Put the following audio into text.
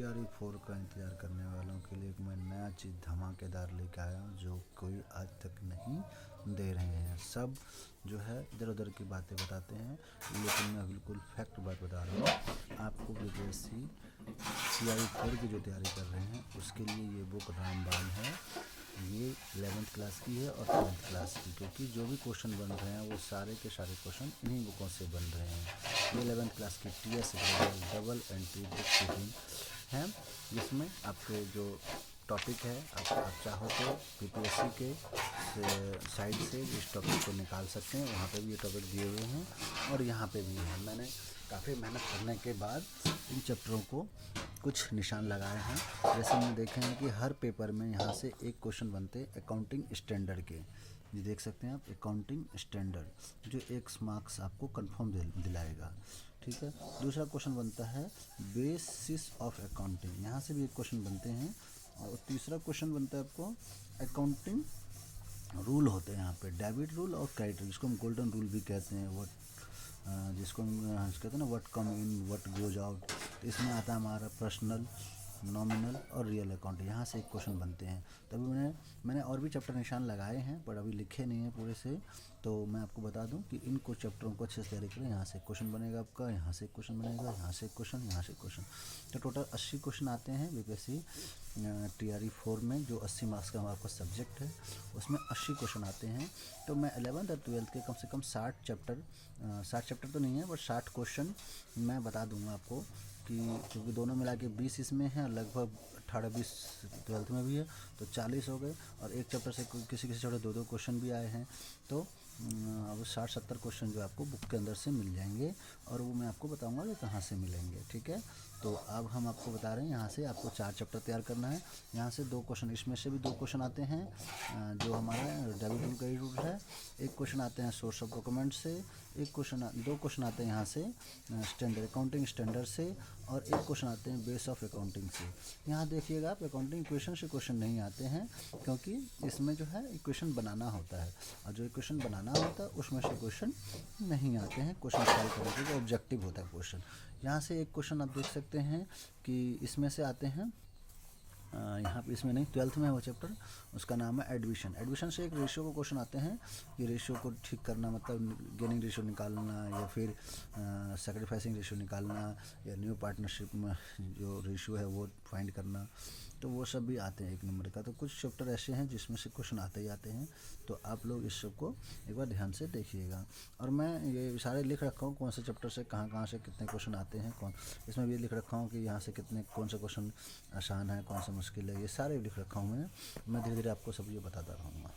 TRE 4 का इंतज़ार करने वालों के लिए एक मैं नया चीज़ धमाकेदार लेके आया हूँ जो कोई आज तक नहीं दे रहे हैं। सब जो है इधर उधर की बातें बताते हैं, लेकिन मैं बिल्कुल फैक्ट बात बता रहा हूँ आपको। BPSC TRE 4 की जो तैयारी कर रहे हैं उसके लिए ये बुक रामबाण है। ये 11th क्लास की है और 12th क्लास की, क्योंकि जो भी क्वेश्चन बन रहे हैं वो सारे के सारे क्वेश्चन इन्हीं बुकों से बन रहे हैं। ये 11th क्लास की TS double entry book keeping है, जिसमें आपके जो टॉपिक है आप चाहो तो BPSC के साइड से इस टॉपिक को निकाल सकते हैं। वहाँ पे भी ये टॉपिक दिए हुए हैं और यहाँ पे भी है। मैंने काफ़ी मेहनत करने के बाद इन चैप्टरों को कुछ निशान लगाए हैं। जैसे हमने देखे हैं कि हर पेपर में यहाँ से एक क्वेश्चन बनते अकाउंटिंग स्टैंडर्ड के, ये देख सकते हैं आप, अकाउंटिंग स्टैंडर्ड जो 1 मार्क्स आपको कंफर्म दिलाएगा। ठीक है। दूसरा क्वेश्चन बनता है बेसिस ऑफ अकाउंटिंग, यहाँ से भी एक क्वेश्चन बनते हैं। और तीसरा क्वेश्चन बनता है आपको अकाउंटिंग रूल होते हैं यहाँ पे, डेबिट रूल और क्रेडिट रूल, जिसको हम गोल्डन रूल भी कहते हैं, जिसको हम कहते हैं ना what come in what goes out. तो इसमें आता है हमारा पर्सनल, नॉमिनल और रियल अकाउंट, यहाँ से एक क्वेश्चन बनते हैं। तभी मैंने और भी चैप्टर निशान लगाए हैं पर अभी लिखे नहीं हैं पूरे से। तो मैं आपको बता दूं कि इन कुछ चैप्टरों को अच्छे से तैयारी करें। यहाँ से क्वेश्चन बनेगा आपका, यहाँ से क्वेश्चन बनेगा, यहाँ से क्वेश्चन, यहाँ से क्वेश्चन। तो टोटल 80 क्वेश्चन आते हैं BPSC TRE 4 में, जो 80 मार्क्स का हमारा सब्जेक्ट है उसमें 80 क्वेश्चन आते हैं। तो मैं 11th और 12th के कम से कम 60 चैप्टर तो नहीं है पर 60 क्वेश्चन मैं बता दूंगा आपको, कि क्योंकि दोनों मिला के 20 इसमें हैं, लगभग 18-20 12th में भी है, तो 40 हो गए। और एक चैप्टर से किसी चैप्टर 2-2 क्वेश्चन भी आए हैं। तो अब 60-70 क्वेश्चन जो आपको बुक के अंदर से मिल जाएंगे और वो मैं आपको बताऊंगा कि कहाँ से मिलेंगे। ठीक है। तो अब हम आपको बता रहे हैं यहाँ से आपको 4 चैप्टर तैयार करना है। यहाँ से 2 क्वेश्चन, इसमें से भी 2 क्वेश्चन आते हैं जो हमारा डेबिट रूल क्रेडिट रूल है। एक क्वेश्चन आते हैं सोर्स ऑफ डॉक्यूमेंट से, 2 क्वेश्चन आते हैं यहाँ से स्टैंडर्ड अकाउंटिंग स्टैंडर्ड से, और एक क्वेश्चन आते हैं बेस ऑफ अकाउंटिंग से। यहाँ देखिएगा आप, अकाउंटिंग इक्वेशन से क्वेश्चन नहीं आते हैं, क्योंकि इसमें जो है इक्वेशन बनाना होता है, और जो इक्वेशन बनाना होता है उसमें से क्वेश्चन नहीं आते हैं। क्वेश्चन सॉल्व करने के ऑब्जेक्टिव होता है क्वेश्चन। यहाँ से एक क्वेश्चन आप देख सकते हैं कि इसमें से आते हैं, यहाँ पे इसमें नहीं, 12th में है वो चैप्टर, उसका नाम है एडमिशन। एडमिशन से एक रेशियो को क्वेश्चन आते हैं कि रेशियो को ठीक करना, मतलब गेनिंग रेशियो निकालना, या फिर सेक्रीफाइसिंग रेशियो निकालना, या न्यू पार्टनरशिप में जो रेशियो है वो फाइंड करना। तो वो सब भी आते हैं 1 नंबर का। तो कुछ चैप्टर ऐसे हैं जिसमें से क्वेश्चन आते ही आते हैं। तो आप लोग इस सब को एक बार ध्यान से देखिएगा। और मैं ये सारे लिख रखा हूँ कौन से चैप्टर से कहाँ से कितने क्वेश्चन आते हैं, इसमें भी लिख रखा हूँ कि यहाँ से कौन सा क्वेश्चन आसान है, कौन सा मुश्किल है, ये सारे लिख रखा हूँ मैं धीरे धीरे आपको सब ये बताता रहूँगा।